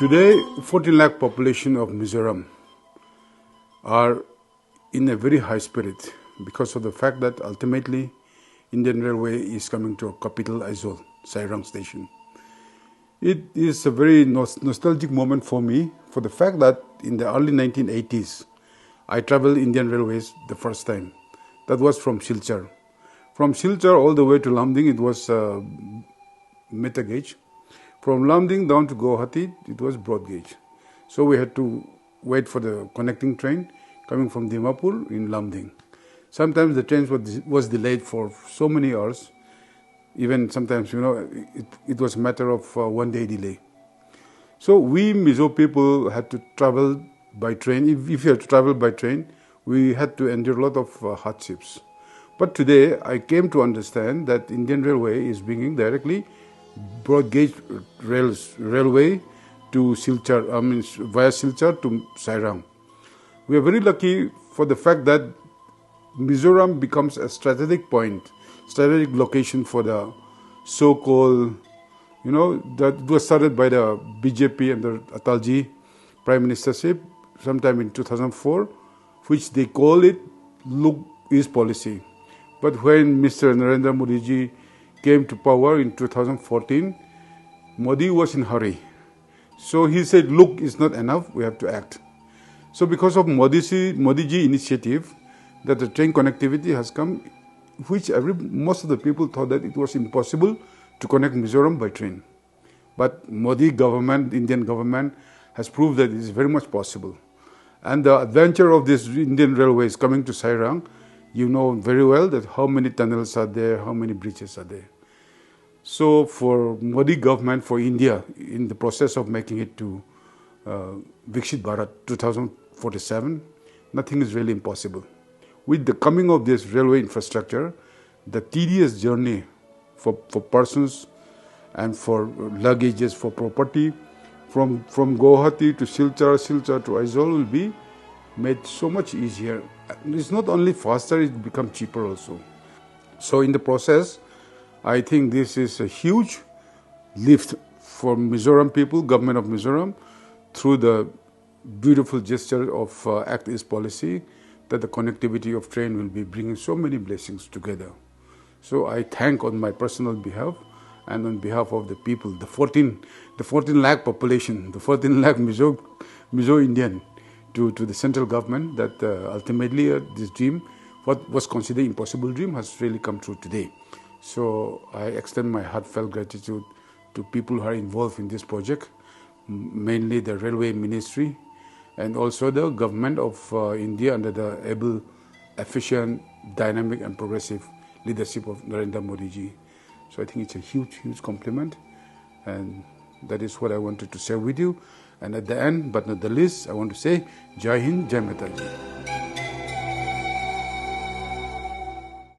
Today, 14 lakh population of Mizoram are in a very high spirit because of the fact that ultimately Indian Railway is coming to a capital Aizawl, Sairang station. It is a very nostalgic moment for me for the fact that in the early 1980s, I traveled Indian Railways the first time. That was from Silchar. From Silchar all the way to Lamding, it was meter gauge. From Lamding down to Guwahati, it was broad gauge. So we had to wait for the connecting train coming from Dimapur in Lamding. Sometimes the train was delayed for so many hours. Even sometimes, it was a matter of 1 day delay. So we Mizo people had to travel by train. If you had to travel by train, we had to endure a lot of hardships. But today, I came to understand that Indian Railway is bringing directly broad gauge railway to Silchar, via Silchar to Sairang. We are very lucky for the fact that Mizoram becomes a strategic point, strategic location for the so-called, that was started by the BJP under Atalji Prime Ministership sometime in 2004, which they call it Look East policy. But when Mr. Narendra Modi ji came to power in 2014, Modi was in a hurry. So he said, look is not enough, we have to act. So because of Modi ji initiative, that the train connectivity has come, which most of the people thought that it was impossible to connect Mizoram by train. But Modi government, Indian government, has proved that it is very much possible. And the adventure of this Indian Railways coming to Sairang, you know very well that how many tunnels are there, how many bridges are there. So for Modi government, for India, in the process of making it to Viksit Bharat 2047, nothing is really impossible. With the coming of this railway infrastructure, the tedious journey for persons and for luggages, for property, from Guwahati to Silchar, Silchar to Aizawl will be made so much easier. It's not only faster, it becomes cheaper also. So in the process, I think this is a huge lift for Mizoram people, government of Mizoram, through the beautiful gesture of Act East policy, that the connectivity of train will be bringing so many blessings together. So I thank on my personal behalf and on behalf of the people, the 14 lakh population, the 14 lakh Mizo Indian, to the central government that ultimately this dream, what was considered impossible dream, has really come true today. So I extend my heartfelt gratitude to people who are involved in this project, mainly the Railway Ministry and also the government of India under the able, efficient, dynamic and progressive leadership of Narendra Modi ji. So I think it's a huge, huge compliment, and that is what I wanted to share with you. And at the end, but not the least, I want to say Jai Hind, Jai Mataji.